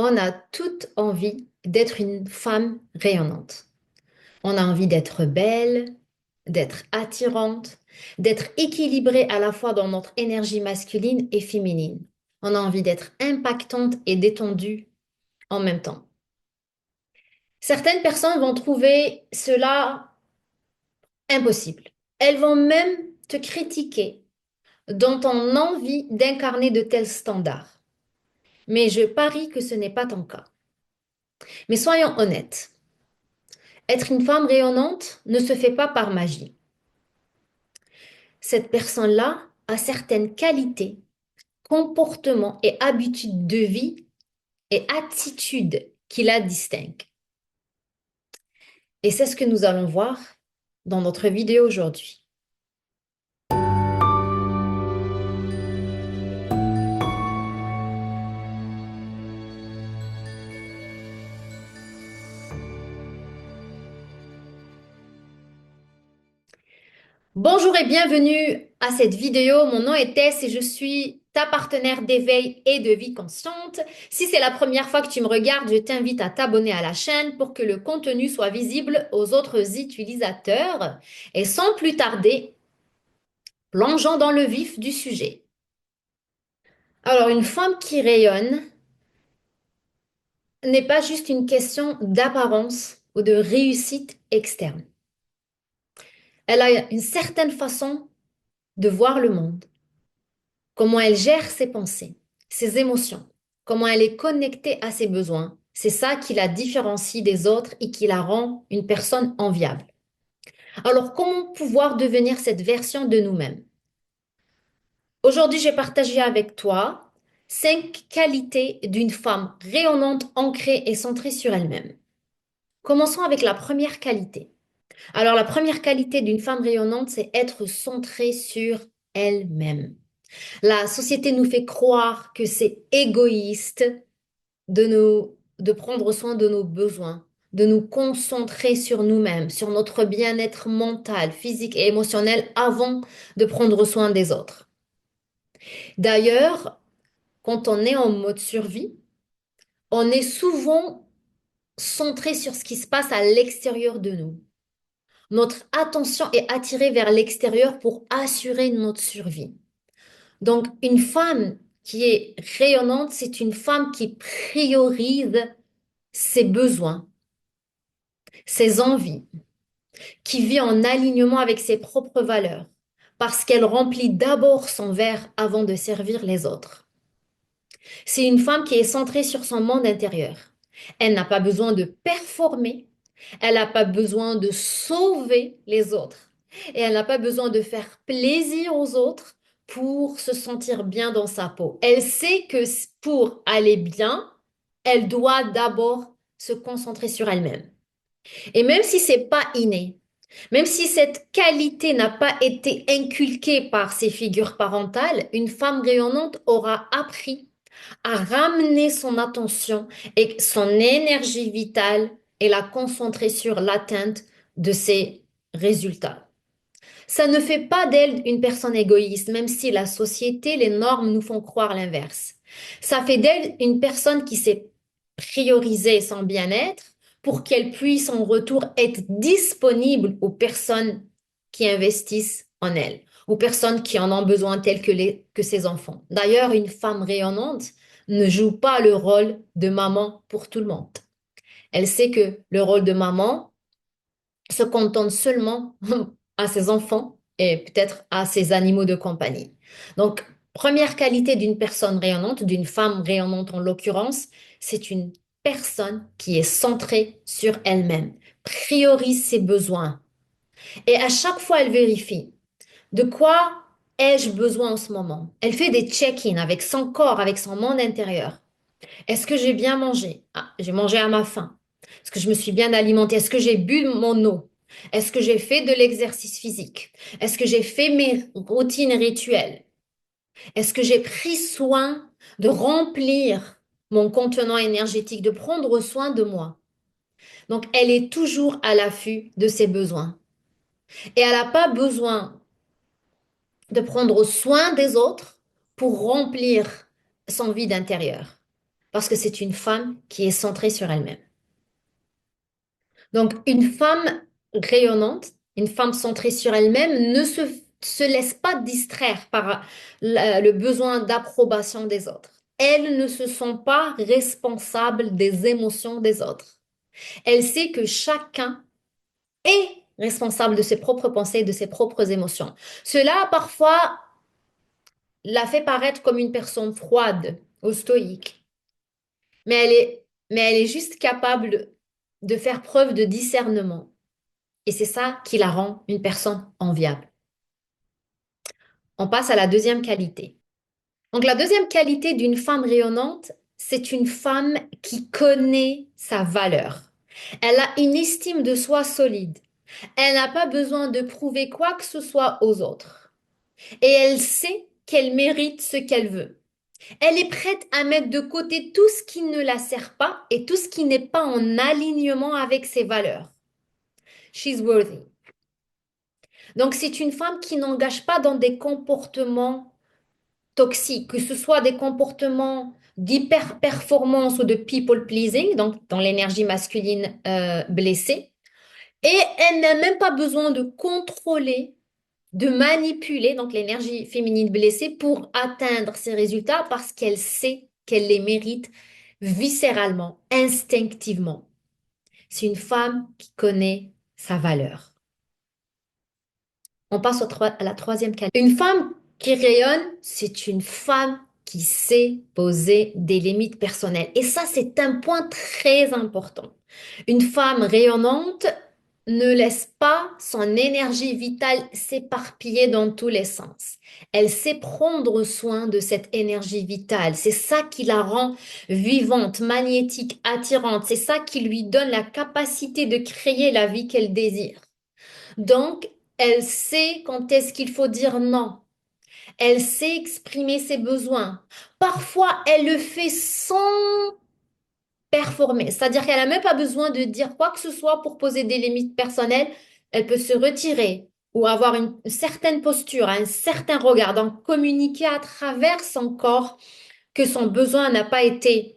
On a toute envie d'être une femme rayonnante. On a envie d'être belle, d'être attirante, d'être équilibrée à la fois dans notre énergie masculine et féminine. On a envie d'être impactante et détendue en même temps. Certaines personnes vont trouver cela impossible. Elles vont même te critiquer dans ton envie d'incarner de tels standards. Mais je parie que ce n'est pas ton cas. Mais soyons honnêtes. Être une femme rayonnante ne se fait pas par magie. Cette personne-là a certaines qualités, comportements et habitudes de vie et attitudes qui la distinguent. Et c'est ce que nous allons voir dans notre vidéo aujourd'hui. Bonjour et bienvenue à cette vidéo. Mon nom est Tess et je suis ta partenaire d'éveil et de vie consciente. Si c'est la première fois que tu me regardes, je t'invite à t'abonner à la chaîne pour que le contenu soit visible aux autres utilisateurs. Et sans plus tarder, plongeons dans le vif du sujet. Alors, une femme qui rayonne n'est pas juste une question d'apparence ou de réussite externe. Elle a une certaine façon de voir le monde, comment elle gère ses pensées, ses émotions, comment elle est connectée à ses besoins. C'est ça qui la différencie des autres et qui la rend une personne enviable. Alors, comment pouvoir devenir cette version de nous-mêmes? Aujourd'hui, j'ai partagé avec toi 5 qualités d'une femme rayonnante, ancrée et centrée sur elle-même. Commençons avec la première qualité. Alors, la première qualité d'une femme rayonnante, c'est être centrée sur elle-même. La société nous fait croire que c'est égoïste de prendre soin de nos besoins, de nous concentrer sur nous-mêmes, sur notre bien-être mental, physique et émotionnel avant de prendre soin des autres. D'ailleurs, quand on est en mode survie, on est souvent centré sur ce qui se passe à l'extérieur de nous. Notre attention est attirée vers l'extérieur pour assurer notre survie. Donc, une femme qui est rayonnante, c'est une femme qui priorise ses besoins, ses envies, qui vit en alignement avec ses propres valeurs, parce qu'elle remplit d'abord son verre avant de servir les autres. C'est une femme qui est centrée sur son monde intérieur. Elle n'a pas besoin de performer, elle n'a pas besoin de sauver les autres et elle n'a pas besoin de faire plaisir aux autres pour se sentir bien dans sa peau. Elle sait que pour aller bien, elle doit d'abord se concentrer sur elle-même. Et même si c'est pas inné, même si cette qualité n'a pas été inculquée par ses figures parentales, une femme rayonnante aura appris à ramener son attention et son énergie vitale et la concentrer sur l'atteinte de ses résultats. Ça ne fait pas d'elle une personne égoïste, même si la société, les normes nous font croire l'inverse. Ça fait d'elle une personne qui sait prioriser son bien-être pour qu'elle puisse en retour être disponible aux personnes qui investissent en elle, aux personnes qui en ont besoin telles que ses enfants. D'ailleurs, une femme rayonnante ne joue pas le rôle de maman pour tout le monde. Elle sait que le rôle de maman se contente seulement à ses enfants et peut-être à ses animaux de compagnie. Donc, première qualité d'une personne rayonnante, d'une femme rayonnante en l'occurrence, c'est une personne qui est centrée sur elle-même, priorise ses besoins. Et à chaque fois, elle vérifie de quoi ai-je besoin en ce moment. Elle fait des check-in avec son corps, avec son monde intérieur. Est-ce que j'ai bien mangé? Ah, j'ai mangé à ma faim. Est-ce que je me suis bien alimentée? Est-ce que j'ai bu mon eau? Est-ce que j'ai fait de l'exercice physique? Est-ce que j'ai fait mes routines rituelles? Est-ce que j'ai pris soin de remplir mon contenant énergétique, de prendre soin de moi? Donc, elle est toujours à l'affût de ses besoins. Et elle n'a pas besoin de prendre soin des autres pour remplir son vide intérieur. parce que c'est une femme qui est centrée sur elle-même. Donc, une femme rayonnante, une femme centrée sur elle-même se laisse pas distraire par le besoin d'approbation des autres. Elle ne se sent pas responsable des émotions des autres. Elle sait que chacun est responsable de ses propres pensées et de ses propres émotions. Cela, parfois, la fait paraître comme une personne froide ou stoïque, mais elle est juste capable de faire preuve de discernement. Et c'est ça qui la rend une personne enviable. On passe à la deuxième qualité. Donc la deuxième qualité d'une femme rayonnante, c'est une femme qui connaît sa valeur. Elle a une estime de soi solide. Elle n'a pas besoin de prouver quoi que ce soit aux autres. Et elle sait qu'elle mérite ce qu'elle veut. Elle est prête à mettre de côté tout ce qui ne la sert pas et tout ce qui n'est pas en alignement avec ses valeurs. She's worthy. Donc, c'est une femme qui n'engage pas dans des comportements toxiques, que ce soit des comportements d'hyper-performance ou de people-pleasing, donc dans l'énergie masculine blessée. Et elle n'a même pas besoin de contrôler, de manipuler, donc l'énergie féminine blessée, pour atteindre ses résultats parce qu'elle sait qu'elle les mérite viscéralement, instinctivement. C'est une femme qui connaît sa valeur. On passe à la troisième qualité. Une femme qui rayonne, c'est une femme qui sait poser des limites personnelles. Et ça, c'est un point très important. Une femme rayonnante ne laisse pas son énergie vitale s'éparpiller dans tous les sens. Elle sait prendre soin de cette énergie vitale. C'est ça qui la rend vivante, magnétique, attirante. C'est ça qui lui donne la capacité de créer la vie qu'elle désire. Donc, elle sait quand est-ce qu'il faut dire non. Elle sait exprimer ses besoins. Parfois, elle le fait sans performer. C'est-à-dire qu'elle n'a même pas besoin de dire quoi que ce soit pour poser des limites personnelles. Elle peut se retirer ou avoir une certaine posture, un certain regard, donc communiquer à travers son corps que son besoin n'a pas été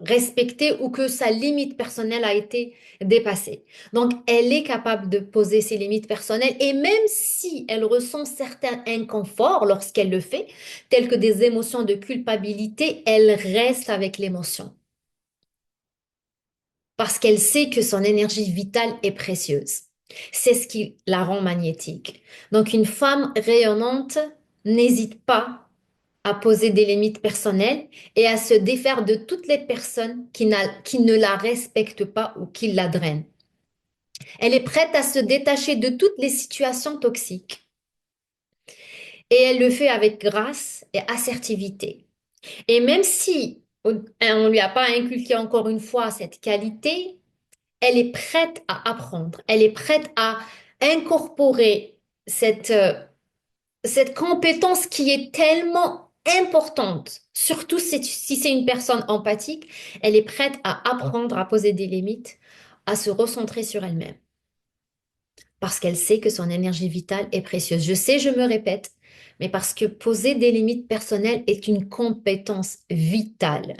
respectée ou que sa limite personnelle a été dépassée. Donc, elle est capable de poser ses limites personnelles et même si elle ressent certains inconforts lorsqu'elle le fait, tels que des émotions de culpabilité, elle reste avec l'émotion parce qu'elle sait que son énergie vitale est précieuse. C'est ce qui la rend magnétique. Donc, une femme rayonnante n'hésite pas à poser des limites personnelles et à se défaire de toutes les personnes qui ne la respectent pas ou qui la drainent. Elle est prête à se détacher de toutes les situations toxiques et elle le fait avec grâce et assertivité. Et même si on ne lui a pas inculqué encore une fois cette qualité, elle est prête à apprendre, elle est prête à incorporer cette compétence qui est tellement importante, surtout si c'est une personne empathique, elle est prête à apprendre à poser des limites, à se recentrer sur elle-même, parce qu'elle sait que son énergie vitale est précieuse. Je sais, je me répète, mais parce que poser des limites personnelles est une compétence vitale.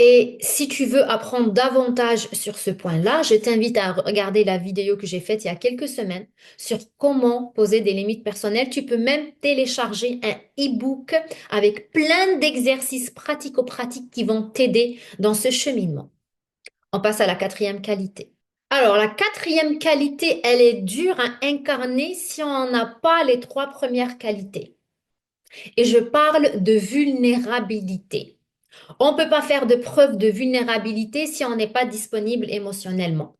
Et si tu veux apprendre davantage sur ce point-là, je t'invite à regarder la vidéo que j'ai faite il y a quelques semaines sur comment poser des limites personnelles. Tu peux même télécharger un e-book avec plein d'exercices pratico-pratiques qui vont t'aider dans ce cheminement. On passe à la quatrième qualité. Alors, la quatrième qualité, elle est dure à incarner si on n'a pas les trois premières qualités. Et je parle de vulnérabilité. On ne peut pas faire de preuve de vulnérabilité si on n'est pas disponible émotionnellement.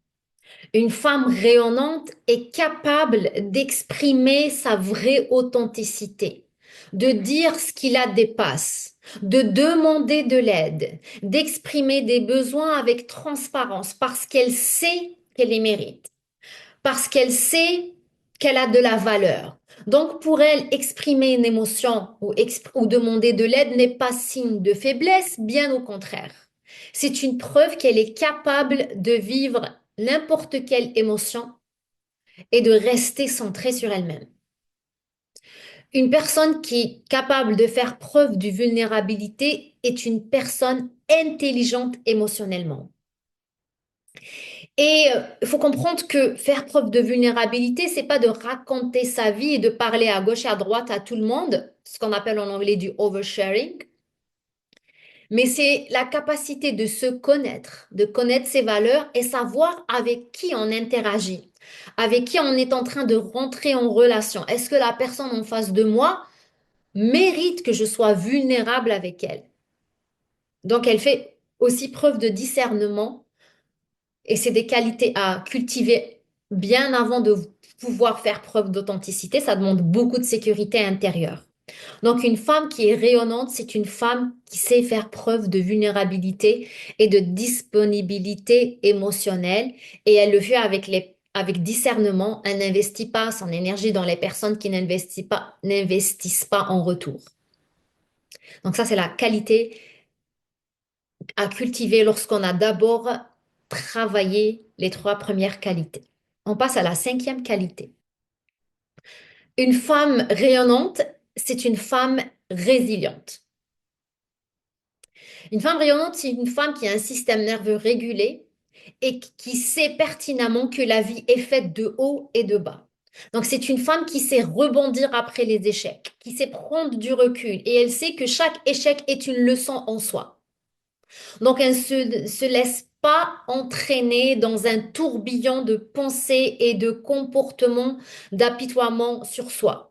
Une femme rayonnante est capable d'exprimer sa vraie authenticité, de dire ce qui la dépasse, de demander de l'aide, d'exprimer des besoins avec transparence parce qu'elle sait qu'elle les mérite, parce qu'elle sait qu'elle a de la valeur. Donc pour elle, exprimer une émotion ou demander de l'aide n'est pas signe de faiblesse, bien au contraire. C'est une preuve qu'elle est capable de vivre n'importe quelle émotion et de rester centrée sur elle-même. Une personne qui est capable de faire preuve de vulnérabilité est une personne intelligente émotionnellement. Et il faut comprendre que faire preuve de vulnérabilité, c'est pas de raconter sa vie et de parler à gauche et à droite à tout le monde, ce qu'on appelle en anglais du oversharing, mais c'est la capacité de se connaître, de connaître ses valeurs et savoir avec qui on interagit, avec qui on est en train de rentrer en relation. Est-ce que la personne en face de moi mérite que je sois vulnérable avec elle? Donc, elle fait aussi preuve de discernement et c'est des qualités à cultiver bien avant de pouvoir faire preuve d'authenticité. Ça demande beaucoup de sécurité intérieure. Donc, une femme qui est rayonnante, c'est une femme qui sait faire preuve de vulnérabilité et de disponibilité émotionnelle et elle le fait avec discernement. Elle n'investit pas son énergie dans les personnes qui n'investissent pas en retour. Donc, ça, c'est la qualité à cultiver lorsqu'on a d'abord travaillé les trois premières qualités. On passe à la cinquième qualité. Une femme rayonnante, c'est une femme résiliente. Une femme rayonnante, c'est une femme qui a un système nerveux régulé et qui sait pertinemment que la vie est faite de haut et de bas. Donc, c'est une femme qui sait rebondir après les échecs, qui sait prendre du recul et elle sait que chaque échec est une leçon en soi. Donc, elle ne se laisse pas entraîner dans un tourbillon de pensées et de comportements d'apitoiement sur soi.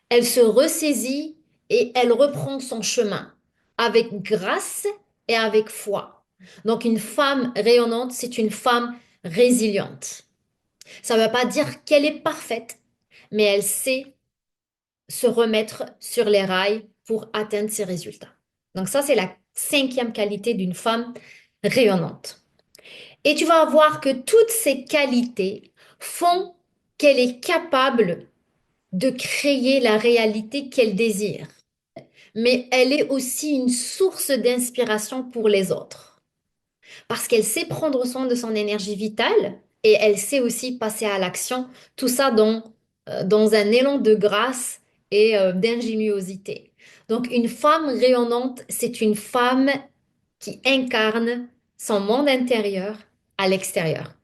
Elle se ressaisit et elle reprend son chemin avec grâce et avec foi. Donc, une femme rayonnante, c'est une femme résiliente. Ça ne veut pas dire qu'elle est parfaite, mais elle sait se remettre sur les rails pour atteindre ses résultats. Donc ça, c'est la cinquième qualité d'une femme rayonnante. Et tu vas voir que toutes ces qualités font qu'elle est capable de créer la réalité qu'elle désire. Mais elle est aussi une source d'inspiration pour les autres. Parce qu'elle sait prendre soin de son énergie vitale et elle sait aussi passer à l'action, tout ça dans un élan de grâce et d'ingéniosité. Donc une femme rayonnante, c'est une femme qui incarne son monde intérieur à l'extérieur.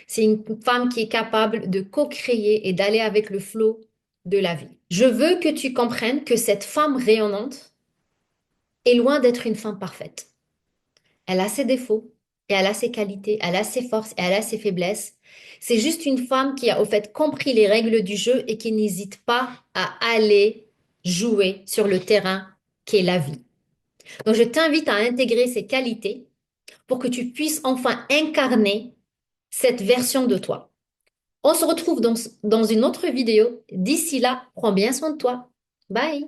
C'est une femme qui est capable de co-créer et d'aller avec le flot de la vie. Je veux que tu comprennes que cette femme rayonnante est loin d'être une femme parfaite. Elle a ses défauts et elle a ses qualités, elle a ses forces et elle a ses faiblesses. C'est juste une femme qui a au fait compris les règles du jeu et qui n'hésite pas à aller jouer sur le terrain qu'est la vie. Donc je t'invite à intégrer ces qualités pour que tu puisses enfin incarner cette version de toi. On se retrouve dans une autre vidéo. D'ici là, prends bien soin de toi. Bye!